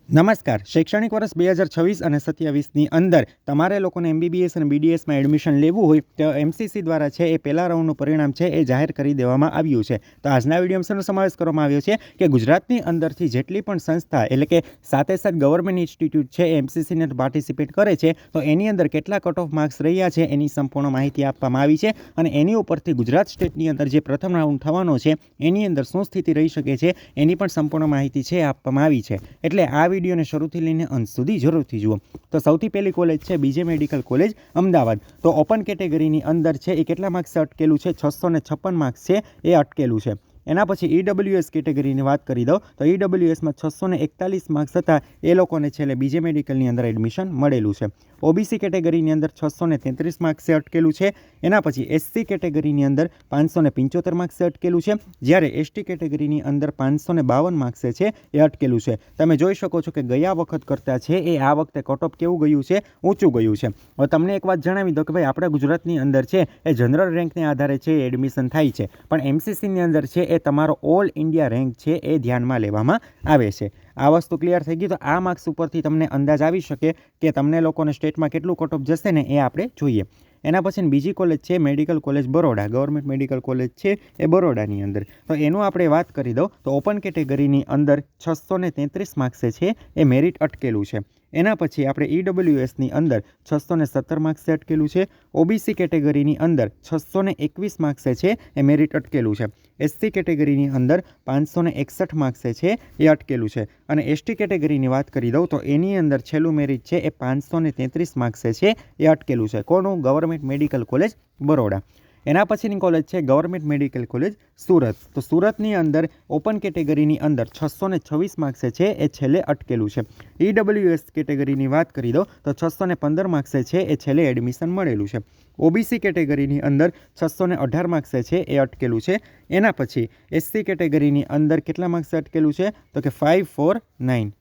નમસ્કાર. શૈક્ષણિક વર્ષ 2026 અને 27ની અંદર તમારે લોકોને MBBS અને BDSમાં એડમિશન લેવું હોય તો MCC દ્વારા છે એ પહેલા રાઉન્ડનું પરિણામ છે એ જાહેર કરી દેવામાં આવ્યું છે. તો આજના વિડીયોમાં શેનો સમાવેશ કરવામાં આવ્યો છે કે ગુજરાતની અંદરથી જેટલી પણ સંસ્થા એટલે કે સાથે ગવર્મેન્ટ ઇન્સ્ટિટ્યૂટ છે એ MCCને પાર્ટિસિપેટ કરે છે તો એની અંદર કેટલા કટ ઓફ માર્ક્સ રહ્યા છે એની સંપૂર્ણ માહિતી આપવામાં આવી છે અને એની ઉપરથી ગુજરાત સ્ટેટની અંદર જે પ્રથમ રાઉન્ડ થવાનો છે એની અંદર શું સ્થિતિ રહી શકે છે એની પણ સંપૂર્ણ માહિતી છે આપવામાં આવી છે. એટલે આ વિડીયોને શરૂથી લઈને અંત સુધી જરૂરથી જુઓ. તો સૌથી પહેલી કોલેજ છે BJ મેડિકલ કોલેજ અમદાવાદ. તો ઓપન કેટેગરીની અંદર છે એ કેટલા માર્ક્સ અટકેલું છે? 656 માર્ક્સ છે એ અટકેલું છે. એના પછી EWS કેટેગરીની વાત કરી દઉં તો EWSમાં 641 માર્ક્સ હતા એ લોકોને છેલ્લે BJ મેડિકલની અંદર એડમિશન મળેલું છે. OBC કેટેગરીની અંદર 633 માર્ક્સે અટકેલું છે. એના પછી SC કેટેગરીની અંદર 575 માર્ક્સે અટકેલું છે. જ્યારે ST કેટેગરીની અંદર 552 માર્ક્સે છે એ અટકેલું છે. તમે જોઈ શકો છો કે ગયા વખત કરતાં છે એ આ વખતે કટઓફ કેવું ગયું છે? ઊંચું ગયું છે. હવે તમને એક વાત જણાવી દો કે ભાઈ આપણા ગુજરાતની અંદર છે એ જનરલ રેન્કને આધારે છે એ એડમિશન થાય છે, પણ MCCની અંદર છે એ તમારો ઓલ ઇન્ડિયા રેન્ક છે એ ધ્યાનમાં લેવામાં આવે છે. આ વસ્તુ ક્લિયર થઈ ગઈ. તો આ માર્ક્સ ઉપરથી તમને અંદાજ આવી શકે કે તમને લોકોને સ્ટેટમાં કેટલું કટ ઓફ જશે ને એ આપણે જોઈએ. એના પછી બીજી કોલેજ છે medical college Baroda. Government medical college છે એ બરોડાની અંદર. તો એનું આપણે વાત કરી દઉં તો ઓપન કેટેગરીની અંદર 633 માર્ક્સે છે એ મેરિટ અટકેલું છે. એના પછી આપણે EWSની અંદર 617 માર્ક્સે અટકેલું છે. OBC કેટેગરીની અંદર 621 માર્ક્સે છે એ મેરિટ અટકેલું છે. SC કેટેગરીની અંદર 561 માર્ક્સે છે એ અટકેલું છે. અને ST કેટેગરીની વાત કરી દઉં તો એની અંદર છેલ્લું મેરિટ છે એ 533 માર્ક્સે છે એ અટકેલું છે. કોનું? Government medical college Baroda. એના પછીની કોલેજ છે ગવર્મેન્ટ મેડિકલ કોલેજ સુરત. તો સુરતની અંદર ઓપન કેટેગરીની અંદર 626 માર્ક્સે છે એ છેલ્લે અટકેલું છે. EWS કેટેગરીની વાત કરી દો તો 615 માર્ક્સે છે એ છેલ્લે એડમિશન મળેલું છે. OBC કેટેગરીની અંદર 618 માર્ક્સે છે એ અટકેલું છે. એના પછી SC કેટેગરીની અંદર કેટલા માર્ક્સે અટકેલું છે? તો કે 549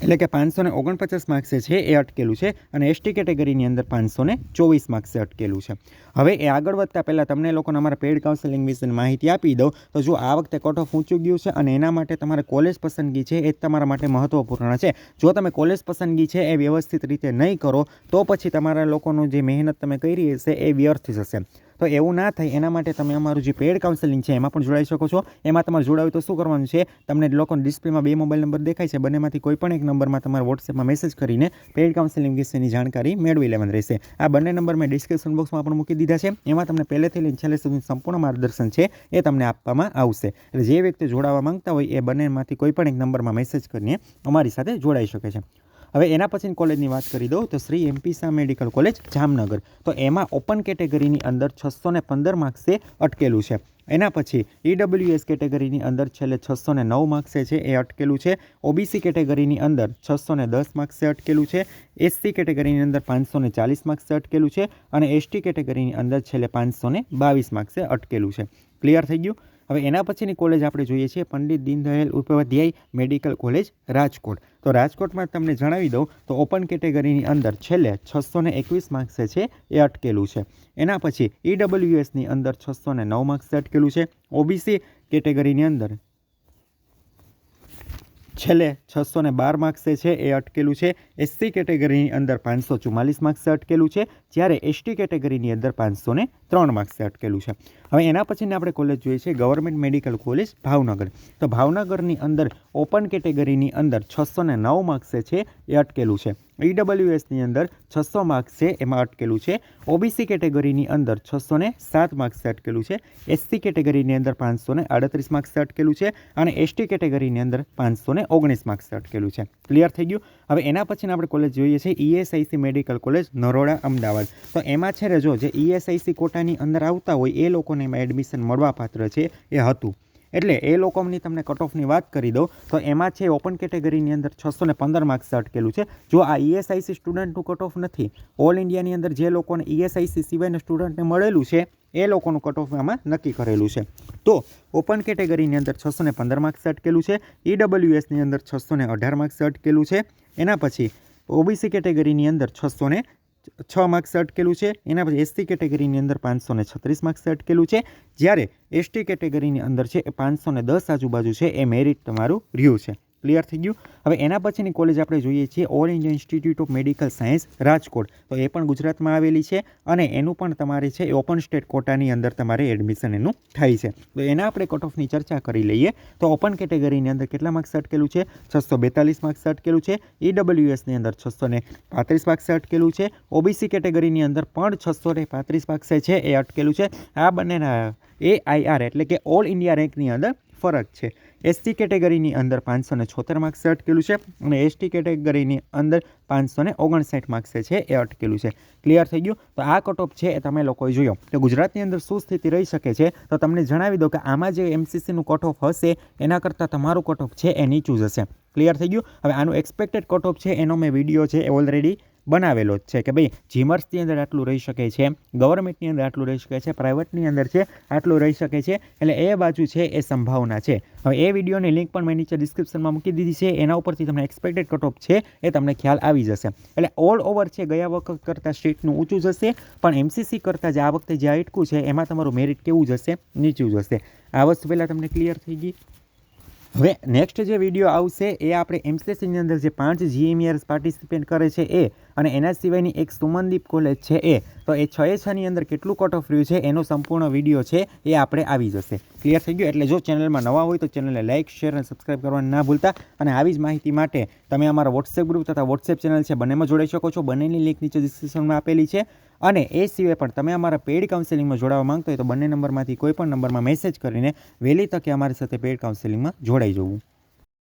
એટલે કે 549 માર્ક્સે છે એ અટકેલું છે. અને ST કેટેગરીની અંદર 524 માર્ક્સે અટકેલું છે. હવે એ આગળ વધતા પહેલાં તમને લોકોને અમારા પેઇડ કાઉન્સેલિંગ વિશેની માહિતી આપી દઉં તો જો આ વખતે કટ ઓફ ઊંચું ગયું છે અને એના માટે તમારે કોલેજ પસંદગી છે એ તમારા માટે મહત્ત્વપૂર્ણ છે. જો તમે કોલેજ પસંદગી છે એ વ્યવસ્થિત રીતે નહીં કરો તો પછી તમારા લોકોનું જે મહેનત તમે કરી હશે એ વ્યર્થ જશે. તો એવું ના થાય એના માટે તમે અમારું જે પેઇડ કાઉન્સેલિંગ છે એમાં પણ જોડાઈ શકો છો. એમાં તમારે જોડાવું તો શું કરવાનું છે? તમને લોકોને ડિસ્પ્લેમાં 2 મોબાઈલ નંબર દેખાય છે, બંનેમાંથી કોઈ પણ એક નંબરમાં તમારે વોટ્સએપમાં મેસેજ કરીને પેઇડ કાઉન્સેલિંગ વિશેની જાણકારી મેળવી લેવાની રહેશે. આ બંને નંબર મેં ડિસ્ક્રિપ્શન બોક્સમાં પણ મૂકી દીધા છે. એમાં તમને પહેલેથી લઈને છેલ્લે સુધી સંપૂર્ણ માર્ગદર્શન છે એ તમને આપવામાં આવશે. એટલે જે વ્યક્તિ જોડાવા માંગતા હોય એ બંનેમાંથી કોઈ પણ એક નંબરમાં મેસેજ કરીને અમારી સાથે જોડાઈ શકે છે. હવે એના પછીની કોલેજની વાત કરી દઉં તો Shri MP Shah medical college Jamnagar. તો એમાં ઓપન કેટેગરીની અંદર 615 માર્ક્સે અટકેલું છે. એના પછી EWS કેટેગરીની અંદર છેલ્લે 609 માર્ક્સે છે એ અટકેલું છે. OBC કેટેગરીની અંદર 610 માર્ક્સે અટકેલું છે. SC કેટેગરીની અંદર 540 માર્ક્સે અટકેલું છે. અને ST કેટેગરીની અંદર છેલ્લે 522 માર્ક્સે અટકેલું છે. ક્લિયર થઈ ગયું? હવે એના પછીની કોલેજ આપણે જોઈએ છીએ પંડિત દીનદયાળ ઉપાધ્યાય મેડિકલ કોલેજ રાજકોટ. તો રાજકોટમાં તમને જણાવી દઉં તો ઓપન કેટેગરીની અંદર છેલ્લે 621 માર્ક્સે છે એ અટકેલું છે. એના પછી EWSની અંદર 609 માર્ક્સે અટકેલું છે. OBC કેટેગરીની અંદર છેલ્લે 612 માર્ક્સે છે એ અટકેલું છે. SC કેટેગરીની અંદર 544 માર્ક્સે અટકેલું છે. જ્યારે ST કેટેગરીની અંદર 503 માર્ક્સે અટકેલું છે. હવે એના પછીને આપણે કોલેજ જોઈએ છે ગવર્મેન્ટ મેડિકલ કોલેજ ભાવનગર. તો ભાવનગરની અંદર ઓપન કેટેગરીની અંદર 609 માર્ક્સે છે એ અટકેલું છે. EWSની અંદર 600 માર્ક્સ છે એમાં અટકેલું છે. OBC કેટેગરીની અંદર 607 માર્ક્સે અટકેલું છે. SC કેટેગરીની અંદર 538 માર્ક્સે અટકેલું છે. અને ST કેટેગરીની અંદર 519 માર્ક્સે અટકેલું છે. ક્લિયર થઈ ગયું? હવે એના પછીને આપણે કોલેજ જોઈએ છીએ ESIC medical college Naroda Ahmedabad. તો એમાં છે ને જો જે ESIC કોટાની અંદર આવતા હોય એ લોકોને એમાં એડમિશન મળવાપાત્ર છે એ હતું. એટલે એ લોકોની તમને કટ ઓફની વાત કરી દો તો એમાં છે ઓપન કેટેગરીની અંદર 615 માર્ક્સે અટકેલું છે. જો આ ESIC સ્ટુડન્ટનું કટ ઓફ નથી, ઓલ ઇન્ડિયાની અંદર જે લોકોને ESIC સિવાયના સ્ટુડન્ટને મળેલું છે એ લોકોનું કટ ઓફ આમાં નક્કી કરેલું છે. તો ઓપન કેટેગરીની અંદર 615 માર્ક્સે અટકેલું છે. EWSની અંદર 618 માર્ક્સે અટકેલું છે. એના પછી OBC કેટેગરીની અંદર 606 માર્ક્સે અટકેલું છે. એના પછી SC કેટેગરીની અંદર 536 માર્ક્સે અટકેલું છે. જ્યારે ST કેટેગરીની અંદર છે એ 510 આજુબાજુ છે એ મેરિટ તમારું રહ્યું છે. ક્લિયર થઈ ગયું. હવે એના પછીની કોલેજ આપણે જોઈએ છીએ all India institute of medical science Rajkot. તો એ પણ ગુજરાતમાં આવેલી છે અને એનું પણ તમારે છે એ ઓપન સ્ટેટ કોટાની અંદર તમારે એડમિશન એનું થાય છે. તો એના આપણે કટ ઓફની ચર્ચા કરી લઈએ. તો ઓપન કેટેગરીની અંદર કેટલા માર્ક્સ અટકેલું છે? 642 માર્ક્સ અટકેલું છે. ઈડબ્લ્યુએસની અંદર 635 માર્ક્સ અટકેલું છે. ઓબીસી કેટેગરીની અંદર પણ 635 માર્ક્સ છે એ અટકેલું છે. આ બંનેના AIR એટલે કે ઓલ ઇન્ડિયા રેન્કની અંદર ફરક છે. એસટી કેટેગરીની અંદર 576 માર્ક્સ અટકેલું છે અને એસટી કેટેગરીની અંદર 559 માર્ક્સ છે એ અટકેલું છે. ક્લિયર થઈ ગયું? તો આ કટ ઓફ છે એ તમે લોકોએ જોયો. તો ગુજરાતની અંદર શું સ્થિતિ રહી શકે છે તો તમને જણાવી દો કે આમાં જે MCCનું કટ ઓફ હશે એના કરતાં તમારું કટ ઓફ છે એ નીચું જ હશે. ક્લિયર થઈ ગયું? હવે આનું એક્સપેક્ટેડ કટ ઓફ છે એનો મેં વિડીયો છે એ ઓલરેડી બનાવેલો જ છે કે ભાઈ જીમર્સની અંદર આટલું રહી શકે છે, ગવર્મેન્ટની અંદર આટલું રહી શકે છે, પ્રાઇવેટની અંદર છે આટલું રહી શકે છે. એટલે એ બાજુ છે એ સંભાવના છે. હવે એ વિડીયોની લિંક પણ મેં નીચે ડિસ્ક્રિપ્શનમાં મૂકી દીધી છે. એના ઉપરથી તમને એક્સપેક્ટેડ કટ ઓફ છે એ તમને ખ્યાલ આવી જશે. એટલે ઓલ ઓવર છે ગયા વખત કરતાં સ્ટેટનું ઊંચું જશે, પણ MCC કરતાં જે આ વખતે જે આટકું છે એમાં તમારું મેરિટ કેવું જશે? નીચું જશે. આ વસ્તુ પહેલાં તમને ક્લિયર થઈ ગઈ. હવે નેક્સ્ટ જે વિડીયો આવશે એ આપણે MCCની અંદર જે 5 GMERs પાર્ટિસિપેટ કરે છે એ અને એના સિવાયની એક સુમનદીપ કોલેજ છે એ, તો એ 6/6ની અંદર કેટલું કટ ઓફ રહ્યું છે એનો સંપૂર્ણ વિડીયો છે એ આપણે આવી જશે. ક્લિયર થઈ ગયું? એટલે જો ચેનલમાં નવા હોય તો ચેનલને લાઇક, શેર અને સબસ્ક્રાઇબ કરવાનું ના ભૂલતા. અને આવી જ માહિતી માટે તમે અમારા વોટ્સએપ ગ્રુપ તથા વોટ્સએપ ચેનલ છે બંનેમાં જોડાઈ શકો છો. બંનેની લિંક નીચે ડિસ્ક્રિપ્શનમાં આપેલી છે. અને એ સિવાય પણ તમે અમારા પેઇડ કાઉન્સેલિંગમાં જોડાવા માંગતો હોય તો બંને નંબરમાંથી કોઈ પણ નંબરમાં મેસેજ કરીને વહેલી તકે અમારી સાથે પેઇડ કાઉન્સેલિંગમાં જોડાઈ જવું.